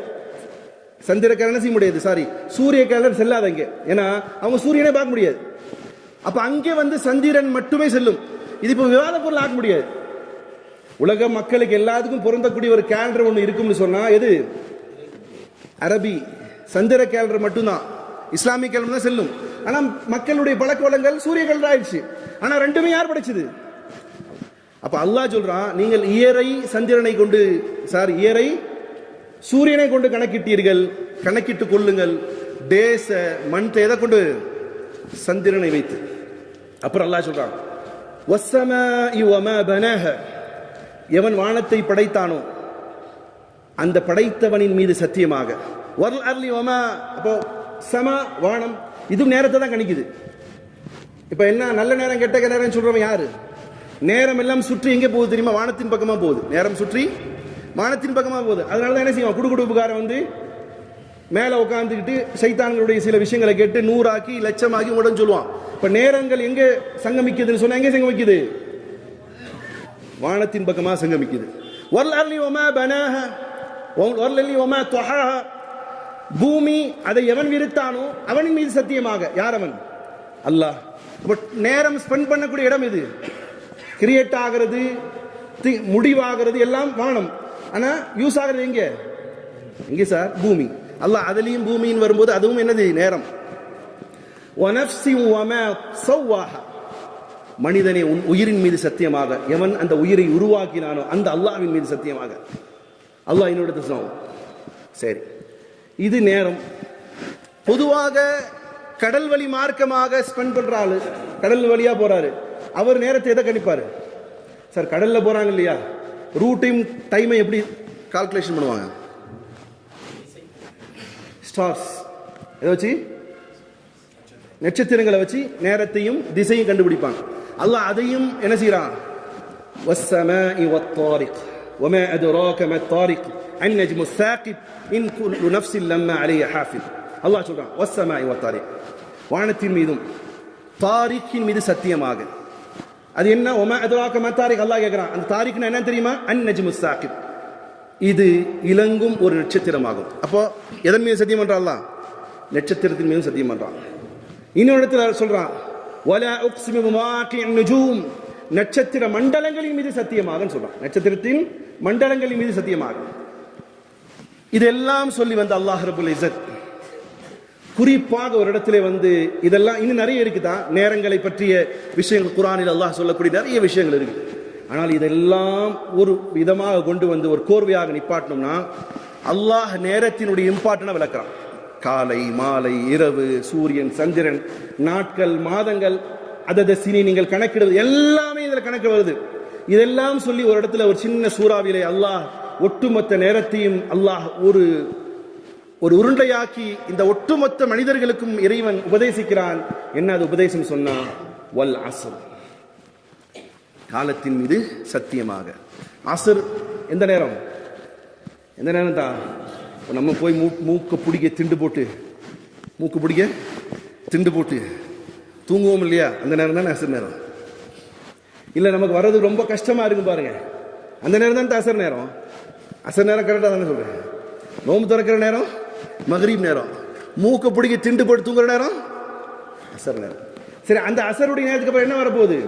சந்திர கேலண்டர் செய்ய முடியாது, சாரி சூரிய கேலண்டர் செல்லாத அங்கே. ஏன்னா அவங்க சூரியனே பார்க்க முடியாது. அப்ப அங்கே வந்து சந்திரன் மட்டுமே செல்லும். இது இப்போ விவாத பொருள் ஆக்க முடியாது. உலக மக்களுக்கு எல்லாத்துக்கும் பொருந்தக்கூடிய ஒரு கேலண்டர் ஒன்று இருக்கும்னு சொன்னா எது? அரபி சந்திர கேலண்டர் மட்டும்தான். இஸ்லாமிய கேலண்டர் தான் செல்லும். ஆனா மக்களுடைய பழக்க வழக்கங்கள் சூரிய கேலண்டர் ஆயிடுச்சு. ஆனா ரெண்டுமே யார் படைச்சது? அப்ப அல்லாஹ் சொல்றான், நீங்கள் இயரை சந்திரனை கொண்டு, சார் இயரை சூரியனை கொண்டு கணக்கிட்டீர்கள், கணக்கிட்டு கொள்ளுங்கள். டேஸ மந்த் எதை கொண்டு? சந்திரனை வைத்து. அப்புறம் அல்லாஹ் சொல்றான், வஸ்ஸமாஇ வமா பனாஹ, எவன் வானத்தை படைத்தானோ அந்த படைத்தவனின் மீது சத்தியமாக. வல் அர்லி வமா, அப்போ சமா வானம் இது நேரத்தை தான் கணிக்குது. இப்ப என்ன நல்ல நேரம் கெட்ட நேரம் சொல்றவன் யாரு? நேரம் எல்லாம் சுற்றி எங்கே போகுது தெரியுமா? வானத்தின் பக்கமா போகுது. நேரம் சுற்றி வானத்தின் பக்கமா போகுது. அதனாலதான் என்ன செய்வான்? குடுகுடுப்புக்காரன் வந்து மேல உட்காந்துக்கிட்டு சைத்தான்களுடைய சில விஷயங்களை கேட்டு 100 ஆக்கி லட்சமாக்கி உடனே சொல்லுவான். இப்ப நேரங்கள் எங்க சங்கமிக்குதுன்னு சொன்னா எங்க சங்கமிக்குது? வானத்தின் பக்கமா சங்கமிக்குது. வர்லி வமா பனாஹ வர்லி வமா துஹாஹ, பூமி அதை எவன் விரித்தானோ அவனின் மீது சத்தியமாக. யார் அவன்? அல்லாஹ். நேரம் ஸ்பெண்ட் பண்ணக்கூடிய இடம் இது. கிரியேட் ஆகிறது, முடிவாகிறது எல்லாம் வானம். ஆனா யூஸ் ஆகிறது எங்க? எங்க சார்? பூமி. அல்லாஹ் அதுலயும் பூமியின் வரும்போது அதுவும் என்னது? நேரம். மனிதனே உன் உயிரின் மீது சத்தியமாக, எவன் அந்த உயிரை உருவாக்கினானோ அந்த அல்லாஹ்வின் மீது சத்தியமாக. அல்லாஹ் என்னோட சொன்னான். சரி, இது நேரம். பொதுவாக கடல் வழி மார்க்கமாக ஸ்பெண்ட் பண்ற ஆளு, கடல் வழியா போறாரு, அவர் நேரத்தை எதை கணிப்பாரு? சார் கடல்ல போறாங்க இல்லையா, ரூட்டையும் டைமை எப்படி கால்குலேஷன் பண்ணுவாங்க? ஸ்டார்ஸ் எதை வச்சு? நட்சத்திரங்களை வச்சு நேரத்தையும் திசையும் கண்டுபிடிப்பாங்க. அல்லாஹ் அதையும் என்ன செய்யறான்? வஸ்ஸமாஇ வத்தாரிக் வமா அத்ராக மத்தாரிக் அன்-நஜ்மு ஸாகிப் இன் குல்லு நஃப்ஸின் லம்மா அலைஹா ஹாஃபிஸ். அல்லாஹ் சொல்றான் வஸ்ஸமாஇ வத்தாரிக், வானத்தின் மீதும் தாரிக்கின் மீது சத்தியமாக. அது என்ன? வமா அத்ராக மத்தாரிக். அல்லாஹ் கேக்குறான், அந்த தாரிக்னா என்ன தெரியுமா? அன்-நஜ்மு ஸாகிப், இது இலங்கும் ஒரு நட்சத்திரமாகும். அப்போ எதன் மீது சத்தியம் பண்றான் அல்லாஹ்? நட்சத்திரத்தின் மீது சத்தியம் பண்றான். இன்னொரு இடத்துல சொல்றான், வலா உக்ஸிமு பிமவாகிஇன் நுஜூம், நட்சத்திர மண்டலங்களின் மீது சத்தியமாக சொல்றான். நட்சத்திரத்தின் மண்டலங்களின் மீது சத்தியமாக. இதெல்லாம் சொல்லி வந்த அல்லாஹ் ரப்பல் இஸ்ஸத் குறிப்பாக ஒரு இடத்துல வந்து இதெல்லாம் இன்னும் நிறைய இருக்குதான், நேரங்களை பற்றிய விஷயங்கள் குர்ஆனில் அல்லாஹ் சொல்லக்கூடிய நிறைய விஷயங்கள் இருக்கு. ஆனால் இதெல்லாம் ஒரு விதமாக கொண்டு வந்து ஒரு கோர்வையாக நிப்பாட்டணும்னா அல்லாஹ் நேரத்தினுடைய இம்பார்ட்டன்ட் விளக்குறான். காலை மாலை இரவு சூரியன் சந்திரன் நாட்கள் மாதங்கள் அதத சினி நீங்கள் கணக்கிடுவது எல்லாமே இதில் கணக்கு வருது. இதெல்லாம் சொல்லி ஒரு இடத்துல ஒரு சின்ன சூறாவிலே அல்லாஹ் ஒட்டுமொத்த நேரத்தையும் அல்லாஹ் ஒரு உருண்டையாக்கி இந்த ஒட்டுமொத்த மனிதர்களுக்கும் இறைவன் உபதேசிக்கிறான். என்ன அது உபதேசம் சொன்னா? வல் அஸ்ர், காலத்தின் மீது சத்தியமாக. அஸ்ர் எந்த நேரம்? எந்த நேரம் தான்? நம்ம போய் மூக்க பிடிக்க திண்டு போட்டு மூக்கு பிடிக்க திண்டு போட்டு தூங்குவோம் இல்லையா, அந்த நேரம் தான் அசர் நேரம். இல்லை நமக்கு வர்றது ரொம்ப கஷ்டமா இருக்கும் பாருங்க, அந்த நேரம் தான் அசர் நேரம். அசர் நேரம் கரெக்டாக தானே சொல்றேன். நோம்பு திறக்கிற நேரம் மகரீப் நேரம், மூக்க பிடிக்க திண்டு போட்டு தூங்குற நேரம் அசர் நேரம். சரி, அந்த அசருடைய நேரத்துக்கு அப்புறம் என்ன வரப்போகுது?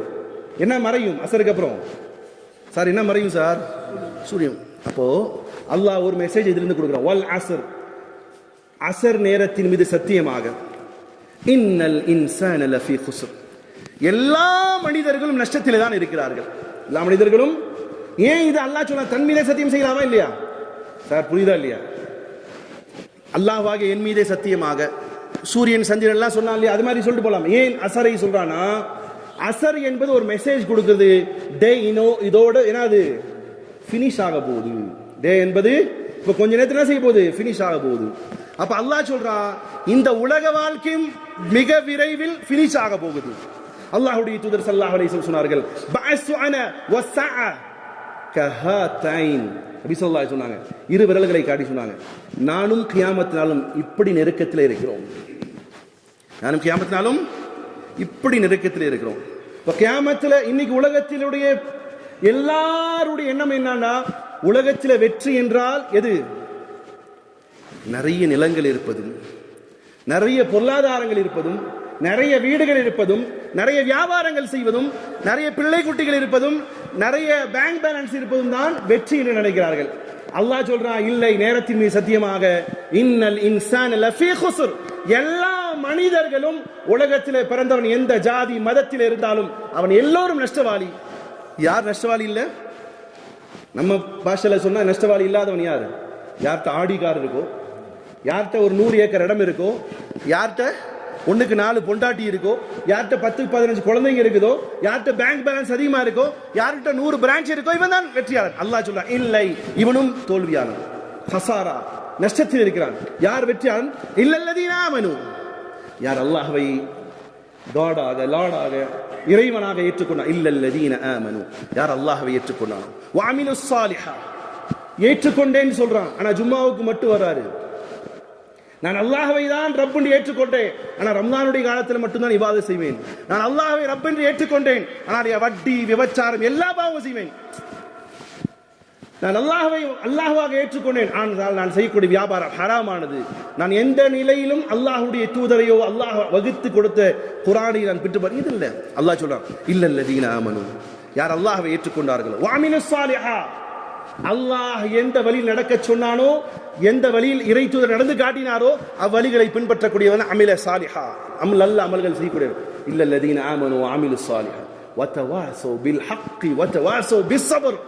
என்ன மறையும் அசருக்கு அப்புறம்? சார் என்ன மறையும் சார்? சூரியன். அப்போ அல்லாஹ் ஒரு மெசேஜ் இதிலிருந்து கொடுக்குறான், வல் அஸ்ர், அசர் நேரத்தின் மீது சத்தியமாக, இன்னல் இன்சான லஃபீ குஸ்ர், எல்லா மனிதர்களும் நஷ்டத்திலே தான் இருக்கிறார்கள். எல்லா மனிதர்களும். ஏன் இது அல்லாஹ் சொன்னா? தன் மீதே சத்தியம் செய்யலாமா இல்லையா? சார் புரியுதா இல்லையா? அல்லாஹ்வாக என் மீதே சத்தியமாக, சூரியன் சந்திரன் எல்லாம் சொன்னா இல்லையா, அது மாதிரி சொல்லிட்டு போலாம். ஏன் அசரை சொல்றானா? அசர் என்பது ஒரு மெசேஜ் கொடுக்குது, டே இதோட என்னது ஃபினிஷ் ஆக போகுது. டே என்பது இப்ப கொஞ்ச நேரத்துல என்ன செய்ய போகுது, ஃபினிஷ் ஆக போகுது. அப்ப அல்லாஹ் சொல்றான் இந்த உலக வாழ்க்கையும் மிக விரைவில் ஃபினிஷ் ஆக போகுது. அல்லாஹ்வுடைய தூதர் ஸல்லல்லாஹு அலைஹி வஸல்லம் சொன்னார்கள், பஅஸு அன வஸஅ கஹாதைன். நபி ஸல்லல்லாஹு அலைஹி சொன்னாங்க, இரு விரல்களை காட்டி சொன்னாங்க, நானும் கியாமத் நாளும் இப்படி நெருக்கத்தில் இருக்கிறோம். நானும் கியாமத் நாளும் இப்படி நெருக்கத்தில் இருக்கிறோம். இப்ப கியாமத்துல இன்னைக்கு உலகத்திலுடைய எல்லாருடைய எண்ணம் என்னன்னா, உலகத்தில வெற்றி என்றால் எது? நிறைய நிலங்கள் இருப்பதும், நிறைய பொருளாதாரங்கள் இருப்பதும், நிறைய வீடுகள் இருப்பதும், நிறைய வியாபாரங்கள் செய்வதும், நிறைய பிள்ளை குட்டிகள் இருப்பதும், நிறைய பேங்க் பேலன்ஸ் இருப்பதும் தான் வெற்றி என்று நினைக்கிறார்கள். அல்லாஹ் சொல்றான், இல்லை, நேரத்தின் மீது சத்தியமாக, இன்னல் இன்சான லஃபீ குஸ்ர், எல்லா மனிதர்களும் உலகத்திலே பிறந்தவன் எந்த ஜாதி மதத்தில் இருந்தாலும் அவன் எல்லோரும் நஷ்டவாளி. யார் நஷ்டவாளி இல்ல? நம்ம பாஷையில சொன்னா நஷ்டவாளி இல்லாதவன் யாரு? யார்கிட்ட ஆடி கார் இருக்கோ, யார்கிட்ட ஒரு 100 ஏக்கர் இடம் இருக்கோ, யார்கிட்ட 1க்கு 4 பொண்டாட்டி இருக்கோ, யார்கிட்ட 10-15 குழந்தைங்க இருக்குதோ, யார்கிட்ட பேங்க் பேலன்ஸ் அதிகமா இருக்கோ, யார்கிட்ட 100 பிரான்ச் இருக்கோ, இவன் தான் வெற்றியாளன். அல்லாஹ் சொல்றான், இல்லை, இவனும் தோல்வியாளன், ஹசாரா, நஷ்டத்தில் இருக்கிறான். யார் வெற்றியாளன்? இல்லல்லதீன ஆமனு, யார் அல்லாஹ்வை காடாக லார்டாக இறைவனாக ஏற்றுக்கொண்டான். இல்லல்லதீன ஆமனு, யார் அல்லாஹ்வை ஏற்றுக்கொண்டானோ, வஅமிலுஸ் ஸாலிஹா, ஏற்றுக்கொண்டேன்னு சொல்றான். ஆனா ஜும்மாவுக்கு மட்டும் வராரு. நான் அல்லாஹ்வை தான் ரப் என்று ஏற்றுக்கொண்டேன், ஆனா ரம்ஜானுடைய காலத்தில் மட்டும்தான் இபாதத் செய்வேன். நான் அல்லாஹ்வை ரப் என்று ஏற்றுக்கொண்டேன், ஆனால் வட்டி விபச்சாரம் எல்லா பாவமும் செய்வேன். நான் அல்லாஹ்வை அல்லாஹ்வாக ஏற்றுக்கொண்டேன், ஆனால் நான் செய்யக்கூடிய வியாபாரம் ஹராமானது. நான் எந்த நிலையிலும் அல்லாஹ்வுடைய தூதரையோ அல்லாஹ் வகுத்து கொடுத்த குர்ஆனை நான் பின்பற்றுவேன். இது இல்ல. அல்லாஹ் சொல்றான், இல்லல்லதீன ஆமனு, யார் அல்லாஹ்வை ஏற்றுக்கொண்டார்களோ, வஅமிலுஸ் ஸாலிஹா, அல்லாஹ் எந்த வழியில் நடக்க சொன்னானோ, எந்த வழியில் இறை தூதர் நடந்து காட்டினாரோ அவ்வழிகளை பின்பற்றக்கூடியவன் அமில சாலிஹா, நல்ல அமல்கள் செய்யக்கூடியவன். இல்லல்லதீன ஆமனு வஅமிலுஸ் ஸாலிஹா வதவாஸௌ பில் ஹக்கி வதவாஸௌ பிஸ்ஸப்ர்,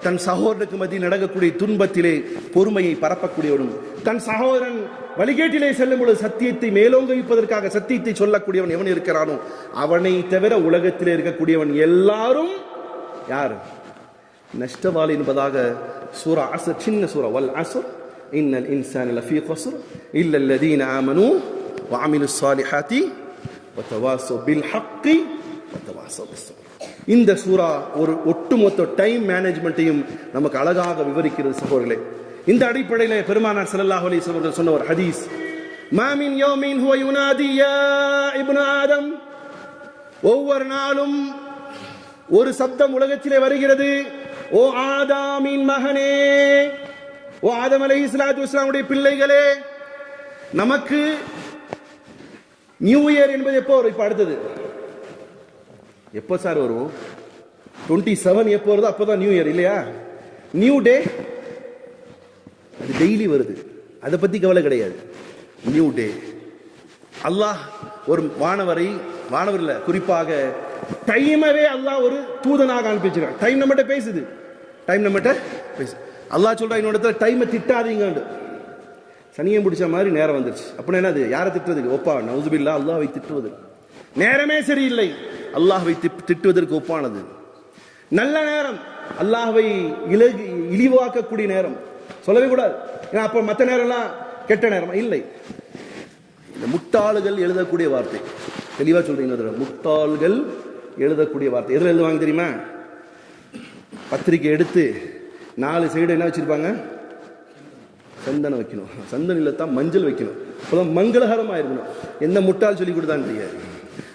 தன் சகோதரனுக்கு மத்தியில் நடக்கக்கூடிய துன்பத்திலே பொறுமையை பரப்பக்கூடியவனும், தன் சகோதரன் வழிகேட்டிலே செல்லும் பொழுது சத்தியத்தை மேலோங்க வைப்பதற்காக சத்தியத்தை சொல்லக்கூடியவன் எவன் இருக்கிறானோ அவனை தவிர உலகத்திலே இருக்கக்கூடியவன் எல்லாரும் யார்? நஷ்டவாளி என்பதாக சூரா அஸ்ர், சின்ன சூரா, வல் அஸ்ர் இன்னல் இன்சான லஃபீ குஸ்ர் இல்லல்லதீன ஆமனு வஅமிலுஸ் ஸாலிஹாத்தி வதவாஸௌ பில் ஹக்கி வதவாஸௌ பிஸ்ஸப்ர். இந்த சூரா ஒரு ஒட்டுமொத்த டைம் மேனேஜ்மெண்ட்டையும் நமக்கு அழகாக விவரிக்கிறது சகோதரர்களே. இந்த அடிப்படையில் பெருமானார் ஸல்லல்லாஹு அலைஹி வஸல்லம் அவர்கள் சொன்ன ஒரு ஹதீஸ், மா மின் யௌமின் ஹுவ யுனாதி யா இப்னு ஆதம், ஒவ்வொரு நாளும் ஒரு சப்தம் உலகத்திலே வருகிறது, ஓ ஆதாமின் மகனே, ஓ ஆதம் அலைஹிஸ்ஸலாத்து வஸ்ஸலாமுடைய பிள்ளைகளே. நமக்கு நியூ இயர் என்பது எப்போ வரும்? இப்ப அடுத்தது எப்போ சார் வரும்? 27 எப்போ வருதோ அப்போதான் நியூ இயர் இல்லையா? நியூ டே அது டெய்லி வருது, அதை பத்தி கவலை கிடையாது. நியூ டே அல்லாஹ் ஒரு வானவர் இல்ல, குறிப்பாக டைமவே அல்லாஹ் ஒரு தூதனாக அனுப்பிச்சிருக்கான். டைம் நம்மகிட்ட பேசுது, டைம் நம்மகிட்ட பேசு. அல்லாஹ் சொல்றா, இன்னொரு டைமை திட்டாதீங்க. சனியம் பிடிச்ச மாதிரி நேரம் வந்துருச்சு அப்படின்னா என்னது? யாரை திட்டுறதுக்கு ஒப்பா? நவுசுபில்லா, அல்லாஹ்வை திட்டுவது. நேரமே சரியில்லை, அல்லாஹ்வை திட்டுவதற்கு ஒப்பானது. நல்ல நேரம் அல்லாஹ்வை இழிவாக்கக்கூடிய நேரம் சொல்லவே கூடாது. ஏன்னா அப்ப மற்ற நேரம்லாம் கெட்ட நேரம் இல்லை. இந்த முட்டாள்கள் எழுதக்கூடிய வார்த்தை தெளிவா சொல்றீங்க. முட்டாள்கள் எழுதக்கூடிய வார்த்தை எதுல எழுதுவாங்க தெரியுமா? பத்திரிக்கை எடுத்து 4 சைடு என்ன வச்சிருப்பாங்க? சந்தனம் வைக்கணும். சந்தனம் இல்லத்தான் மஞ்சள் வைக்கணும், அப்பதான் மங்களகரமா இருக்கணும். எந்த முட்டாள் சொல்லி கொடுத்தான்னு தெரியாது.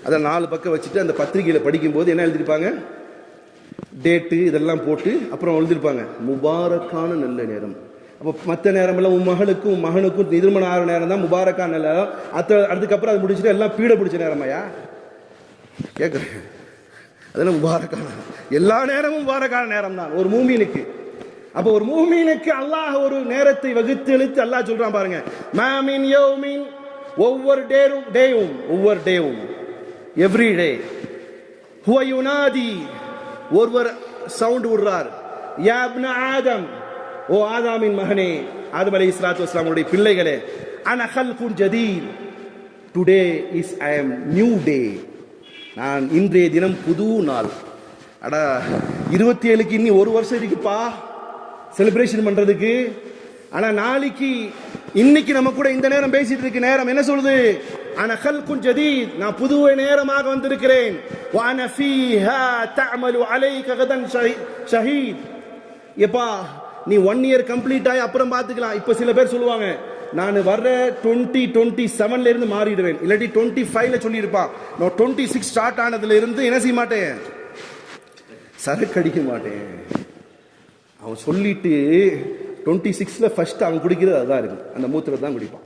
அதை 4 பக்கம் வச்சுட்டு அந்த பத்திரிகையில படிக்கும் போது என்ன எழுதிருப்பாங்க? டேட்டு இதெல்லாம் போட்டு அப்புறம் எழுதிருப்பாங்க, முபாரக்கான நல்ல நேரம். அப்போ மற்ற நேரம் எல்லாம் உன் மகளுக்கும் உன் மகனுக்கும் திருமணம் ஆகிற நேரம் தான் முபாரக்கான நல்ல நேரம். அதுக்கப்புறம் அது முடிச்சுட்டு எல்லாம் பீட பிடிச்ச நேரமாயா கேட்குறேன்? அதெல்லாம் முபாரக்கான, எல்லா நேரமும் முபாரக்கான நேரம் தான் ஒரு மூமீனுக்கு. அப்போ ஒரு மூமீனுக்கு அல்லாஹ் ஒரு நேரத்தை வகுத்து எழுத்து அல்லாஹ் சொல்றான் பாருங்க, மாமின் யௌமின், ஒவ்வொரு டேவும் எவ்ரி டே, ஹுவ யுனாதி, ஒருவர் சவுண்ட் விடுறார், யா இப்ன ஆதம், ஓ ஆதாமின் மகனே, ஆதம் அலைஹிஸ்ஸலாத்து வஸ்ஸலாமுடைய பிள்ளைகளே, அன ஹல்குன் ஜதீத், today is I am new day, நான் இன்றைய தினம் புது நாள். அடா 27க்கு இன்னி ஒரு வருஷம் இருக்குப்பா செலிப்ரேஷன் பண்றதுக்கு. ஆனா நாளைக்கு இன்னைக்கு நம்ம கூட இந்த நேரம் பேசிட்டு இருக்க நேரம் என்ன சொல்லுது? அன கல்குன் ஜதீத், நான் புது நேரமாக வந்திருக்கிறேன். வஅன ஃபீஹா தஅமலு அலைக கதன் ஷஹீத். எப்பா நீ 1 இயர் கம்ப்ளீட் ஆகி அப்புறம் பார்த்துக்கலாம். இப்போ சில பேர் சொல்லுவாங்க நான் வர்ற 2027 இருந்து மாறிடுவேன், இல்லாட்டி 25ல சொல்லியிருப்பான். நான் 26 ஸ்டார்ட் ஆனதுல இருந்து என்ன செய்ய மாட்டேன், சரக்கு அடிக்க மாட்டேன். அவன் சொல்லிட்டு 26ல ஃபர்ஸ்ட் அவன் குடிக்கிறது அதுதான் இருக்கு, அந்த மூத்திரத்தை தான் குடிப்பான்.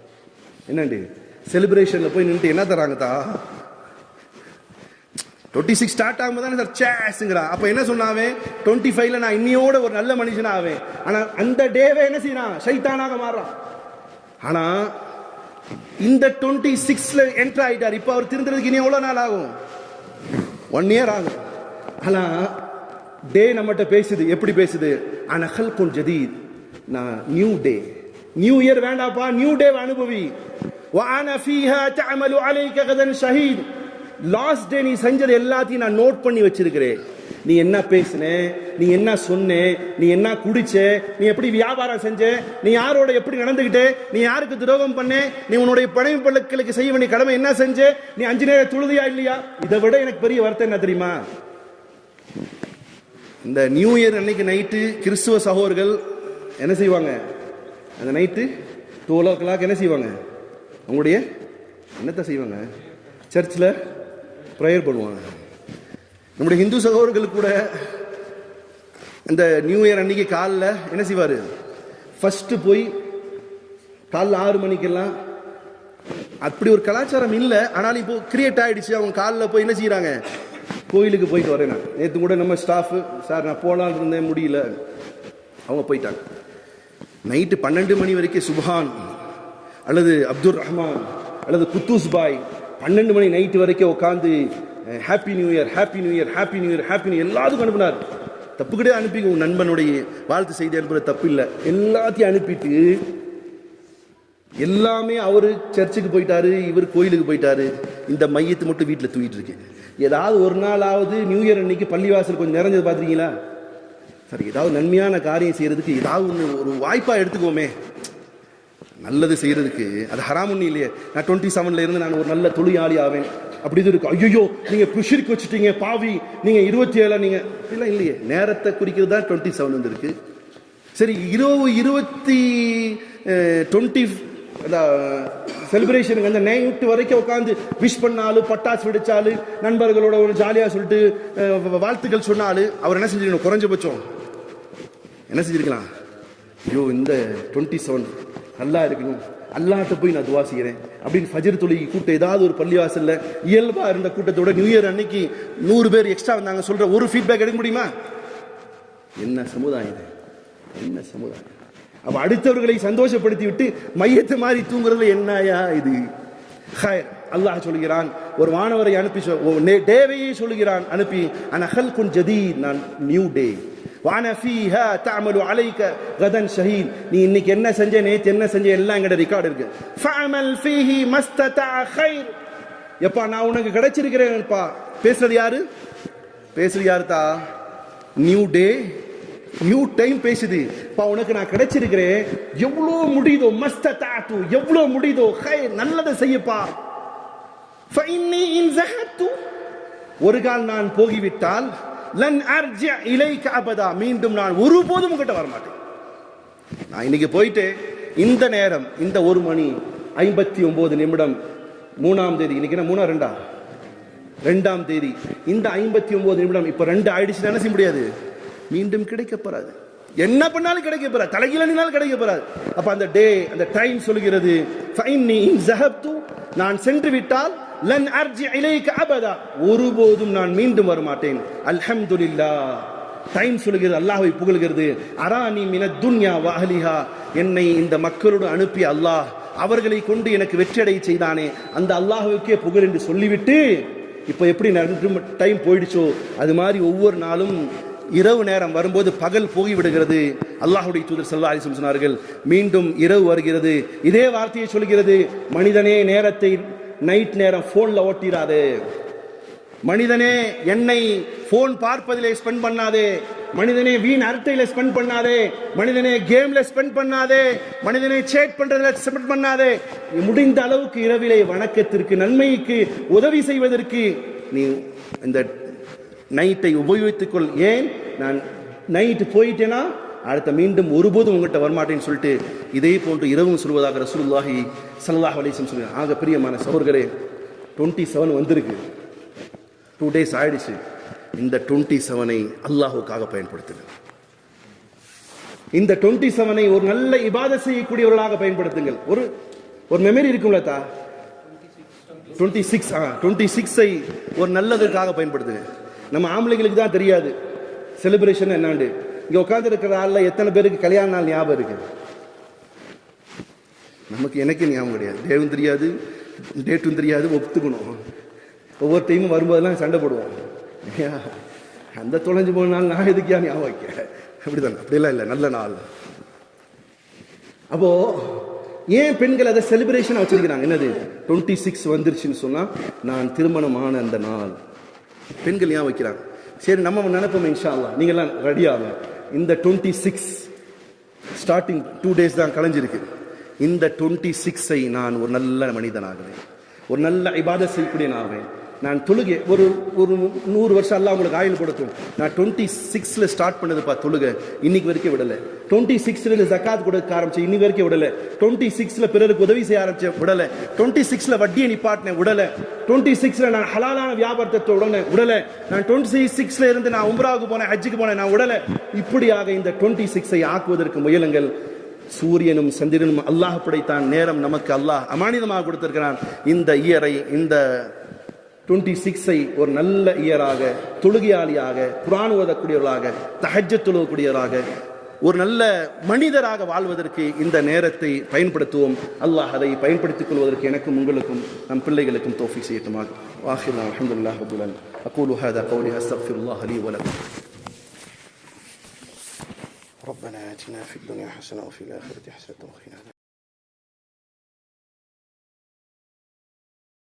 என்னண்டு செலிப்ரேஷன்ல போய் நின்று என்ன தராங்க தா 26 ஸ்டார்ட் ஆகும்போது தானே சார் சேஸுங்கிறான். அப்ப என்ன சொன்னாவே 25ல நான் இன்னையோட ஒரு நல்ல மனுஷனா ஆவேன். ஆனா அந்த டேவே என்ன செய்யறான், ஷைத்தானாக மாறுறான். ஆனா இந்த 26ல என்டர் ஆயிட்டார். இப்ப அவர் திருந்துறதுக்கு இனி எவ்வளவு நாள் ஆகும்? 1 இயர் ஆகும். ஆனா டே நம்மகிட்ட பேசுது, எப்படி பேசுது? அன கல்குன் ஜதீத், நான் நியூ டே. நியூ இயர் வேண்டாப்பா, நியூ டே அனுபவி. வஅன ஃபீஹா தஅமலு அலைக கதன் ஷஹீத், லாஸ்ட் டே நீ செஞ்சது எல்லாத்தையும் நான் நோட் பண்ணி வச்சிருக்கிறேன். நீ என்ன பேசுன, நீ என்ன சொன்ன, நீ என்ன குடிச்ச, நீ எப்படி வியாபாரம் செஞ்ச, நீ யாரோட எப்படி நடந்துகிட்ட, நீ யாருக்கு துரோகம் பண்ண, நீ உன்னுடைய பணம் பழக்களுக்கு செய்ய வேண்டிய கடமை என்ன செஞ்ச, நீ 5 நேரம் தொழுதியா இல்லையா? இதை விட எனக்கு பெரிய வருத்தம் என்ன தெரியுமா? இந்த நியூ இயர் அன்னைக்கு நைட்டு கிறிஸ்துவ சகோதரர்கள் என்ன செய்வாங்க? அந்த நைட்டு 12 o'clock என்ன செய்வாங்க? அவங்களுடைய என்னத்தை செய்வாங்க? சர்ச்சில் ப்ரேயர் பண்ணுவாங்க. நம்முடைய ஹிந்து சகோதரர்கள் கூட இந்த நியூ இயர் அன்னைக்கு காலில் என்ன செய்வார்? ஃபர்ஸ்ட் போய் காலைல 6 மணிக்கெல்லாம், அப்படி ஒரு கலாச்சாரம் இல்லை, ஆனாலும் இப்போ கிரியேட் ஆயிடுச்சு. அவங்க காலில் போய் என்ன செய்யறாங்க? கோயிலுக்கு போயிட்டு வரேன். நான் நேற்று கூட நம்ம ஸ்டாஃபு சார் நான் போலான்னு இருந்தேன், முடியல, அவங்க போயிட்டாங்க. நைட்டு 12 மணி வரைக்கும் சுப்ஹான் அல்லது அப்துல் ரஹ்மான் அல்லது குத்தூஸ் பாய் 12 மணி நைட்டு வரைக்கும் உட்காந்து happy new year, happy new year, happy new year, happy new year எல்லாத்துக்கும் அனுப்பினார். தப்பு கிடையாது, அனுப்பிங்க. உங்க நண்பனுடைய வாழ்த்து செய்தி அனுப்புறது தப்பு இல்லை. எல்லாத்தையும் அனுப்பிட்டு எல்லாமே அவரு சர்ச்சுக்கு போயிட்டாரு, இவர் கோயிலுக்கு போயிட்டாரு. இந்த மையத்தை மட்டும் வீட்டில் தூக்கிட்டு இருக்கு. ஏதாவது ஒரு நாளாவது நியூ இயர் அன்னைக்கு பள்ளிவாசல் கொஞ்சம் நிறைஞ்சது பார்த்துருக்கீங்களா? சரி, ஏதாவது நன்மையான காரியம் செய்யறதுக்கு ஏதாவது ஒன்று ஒரு வாய்ப்பா எடுத்துக்கோமே, நல்லது செய்யறதுக்கு. அது ஹராம் ஒன்றும் இல்லையே. நான் 27ல இருந்து நான் ஒரு நல்ல தொழிலாளி ஆவேன் அப்படி இது இருக்கு. ஐயோ நீங்க புஷிருக்கு வச்சுட்டீங்க பாவி, நீங்க 27 நீங்க அப்படிலாம் இல்லையே. நேரத்தை குறிக்கிறது தான் 27 வந்துருக்கு. சரி, 20 செலிப்ரேஷனுக்கு அந்த நைட்டு வரைக்கும் உட்காந்து விஷ் பண்ணாலும், பட்டாசு வெடிச்சாலும், நண்பர்களோட ஒரு ஜாலியா சொல்லிட்டு வாழ்த்துக்கள் சொன்னாலும் அவர் என்ன செஞ்சிருக்கணும்? குறைஞ்சபட்சம் என்ன செஞ்சிருக்கலாம்? ஐயோ இந்த 27 நல்லா இருக்கணும், அல்லாஹ்ட்ட போய் நான் துவா செய்கிறேன் அப்படின்னு ஃபஜ்ர் தொழுகை கூட்டம் ஏதாவது ஒரு பள்ளிவாசல்ல இயல்பா இருந்த கூட்டத்தோட நியூ இயர் அன்னைக்கு 100 பேர் எக்ஸ்ட்ரா வந்தாங்க சொல்ற ஒரு ஃபீட்பேக் எடுக்க முடியுமா? என்ன சமுதாயம் இது? என்ன சமுதாயம்? அப்ப அடுத்தவர்களை சந்தோஷப்படுத்தி விட்டு மையத்தை மாதிரி தூங்குறதுல என்னயா இது? அல்லாஹ் சொல்கிறான், ஒரு வானவரை அனுப்பி டேவையே சொல்கிறான் அனுப்பி, அன கல்குன் ஜதீத், நான் நியூ டே. வஅன ஃபீஹா தஅமலு அலைக கதன் ஷஹீத், நீ இன்னைக்கு என்ன செஞ்ச, நேத்து என்ன செஞ்ச எல்லாம் எங்கட ரெக்கார்ட் இருக்கு. ஃபஅமல் ஃபீஹி மஸ்ததஅ கைர், எப்பா நான் உனக்கு கிடைச்சிருக்கிறேன்ப்பா. பேசுறது யாரு? பேசுறது யாருதா? நியூ டே, நியூ டைம் பேசுது. பா உனக்கு நான் கிடைச்சிருக்கிறேன், எவ்வளோ முடியுதோ மஸ்ததஅது, எவ்வளோ முடியுதோ கைர், நல்லதை செய்யப்பா. ஃபஇன்னி இன் ஸஹத்து, ஒரு கால் நான் போகிவிட்டால் லன் அர்ஜி இலைக அபதா, மீண்டும் நான் ஒருபோதும் உங்ககிட்ட வர மாட்டேன். நான் இன்னைக்கு போயிட்டு இந்த நேரம் இந்த 1 மணி 59 நிமிடம் 3ஆம் தேதி, இன்னைக்கு என்ன 3ஆ 2ஆ 2ஆம் தேதி, இந்த 59 நிமிடம் இப்ப 2 ஆயிடுச்சுன்னா என்ன செய்ய முடியாது? மீண்டும் கிடைக்கப்படாது. என்ன பண்ணாலும் கிடைக்கப்படாது, தலைகீழாலும் கிடைக்கப்படாது. அப்ப அந்த டே, அந்த டைம் சொல்கிறது, ஃபஇன்னி இன் ஸஹப்து, நான் சென்று விட்டால் லன் அர்ஜி இலைக அபதா, ஒருபோதும் நான் மீண்டும் வர மாட்டேன். அல்ஹம்துலில்லாஹ், டைம் சொல்கிறது, அல்லாஹ்வை புகழ்கிறது. அரானி மினத் துன்யா வ அஹ்லிஹா, என்னை இந்த மக்களோடு அனுப்பி அல்லாஹ் அவர்களை கொண்டு எனக்கு வெற்றியடை செய்தானே, அந்த அல்லாஹ்வுக்கே புகழ் என்று சொல்லிவிட்டு இப்போ எப்படி டைம் போயிடுச்சோ அது மாதிரி ஒவ்வொரு நாளும் இரவு நேரம் வரும்போது பகல் போய்விடுகிறது. அல்லாஹ்வுடைய தூதர் ஸல்லல்லாஹு அலைஹி வஸல்லம் சொன்னார்கள், மீண்டும் இரவு வருகிறது. இதே வார்த்தையை சொல்கிறது, மனிதனே நேரத்தை நைட் நேரம் போன்ல ஓட்டிராதே. மனிதனே என்னை போன் பார்ப்பதிலே ஸ்பெண்ட் பண்ணாதே, மனிதனே வீண் அரட்டையில ஸ்பெண்ட் பண்ணாதே, மனிதனே கேம்ல ஸ்பெண்ட் பண்ணாதே, மனிதனே சேட் பண்றதுல ஸ்பெண்ட் பண்ணாதே. முடிந்த அளவுக்கு இரவிலே வணக்கத்திற்கு நன்மைக்கு உதவி செய்வதற்கு நீ இந்த நைட்டை உபயோகித்துக் கொள். ஏன் நான் நைட்டு போயிட்டேன்னா அடுத்த மீண்டும் ஒருபோதும் உங்கள்கிட்ட வரமாட்டேன்னு சொல்லிட்டு இதே போன்று இரவும் சொல்வதாக ரசூலுல்லாஹி ஸல்லல்லாஹு அலைஹி வஸல்லம் சொல்றாங்க. ஆக பிரியமான சகோதரர்களே, 27 வந்திருக்கு, 2 days ஆயிடுச்சு. இந்த 27ஐ அல்லாஹ்வுக்காக பயன்படுத்துங்க. இந்த 27ஐ ஒரு நல்ல இபாதத் செய்யக்கூடியவர்களாக பயன்படுத்துங்கள். ஒரு மெமரி இருக்கும்ல தா, 26ஐ ஒரு நல்லதுக்காக பயன்படுத்துங்க. நம்ம ஆம்பளைங்களுக்கு தான் தெரியாது செலிப்ரேஷன் என்னாண்டு. இங்க உட்கார்ந்து இருக்கிற ஆள்ல எத்தனை பேருக்கு கல்யாண நாள் ஞாபகம் இருக்கு? எனக்கு ஞாபகம் கிடையாது, டேவும் தெரியாது, டேட்டும் தெரியாது. ஒத்துக்கணும், ஒவ்வொரு டைமும் வரும்போதெல்லாம் சண்டை போடுவோம். அந்த தொலைஞ்சு போன நாள் நான் எதுக்கியா ஞாபகம் வைக்க, அப்படிதானே? அப்படியெல்லாம் இல்லை, நல்ல நாள். அப்போ ஏன் பெண்கள் அதை செலிப்ரேஷன் வச்சிருக்கிறாங்க? என்னது 26 வந்துருச்சுன்னு சொன்னா நான் திருமணமான அந்த நாள் பெண்கள் ஏன் வைக்கிறாங்க? சரி, நம்ம நினைப்போம் இன்ஷா அல்லாஹ் நீங்கெல்லாம் ரெடியாக இந்த 26 ஸ்டார்டிங் 2 days தான் கலைஞ்சிருக்கு. இந்த 26ஐ நான் ஒரு நல்ல மனிதனாகிறேன், ஒரு நல்ல இபாதத் செய்யக்கூடிய நாவேன். நான் தொழுகை ஒரு 100 வருஷம் அல்லாஹ் உங்களுக்கு ஆயுள் கொடுக்கும். நான் 26ல ஸ்டார்ட் பண்ணதுப்பா தொழுகை, இன்னைக்கு வரைக்கும் விடலை. 26ல ஜக்காத் கொடுக்க ஆரம்பிச்சு, இன்னைக்கு வரைக்கும் விடலை. 26ல பிறருக்கு உதவி செய்ய ஆரம்பிச்ச விடலை. 26ல வட்டியை நிப்பாட்டினேன், விடலை. 26ல நான் ஹலாலான வியாபாரத்தை விடலை. நான் 26ல இருந்து நான் உம்ராவுக்கு போனேன், ஹஜ்ஜுக்கு போனேன், நான் விடலை. இப்படியாக இந்த 26ஐ ஆக்குவதற்கு முயலுங்கள். சூரியனும் சந்திரனும் அல்லாஹ் படைத்தான், நேரம் நமக்கு அல்லாஹ் அமானிதமாக கொடுத்திருக்கிறான். இந்த இயரை, இந்த 26ஐ ஒரு நல்ல இயராக, தொழுகையாளியாக, குர்ஆன் ஓதக்கூடியவர்களாக, தஹஜ்ஜத் தொழக்கூடியவராக, ஒரு நல்ல மனிதராக வாழ்வதற்கு இந்த நேரத்தை பயன்படுத்துவோம். அல்லாஹ் அதை பயன்படுத்திக் கொள்வதற்கு எனக்கும் உங்களுக்கும் நம் பிள்ளைகளுக்கும் தௌஃபீக் செய்யட்டுமாக. வாஹிர் அல்ஹம்துலில்லாஹி ரப்பில் ஆலமீன். அகூலு ஹாதா கௌலி அஸ்தக்ஃபிருல்லாஹ் லீ வ லக்கும். ربنا آتنا في الدنيا حسنة وفي الآخرة حسنة وقنا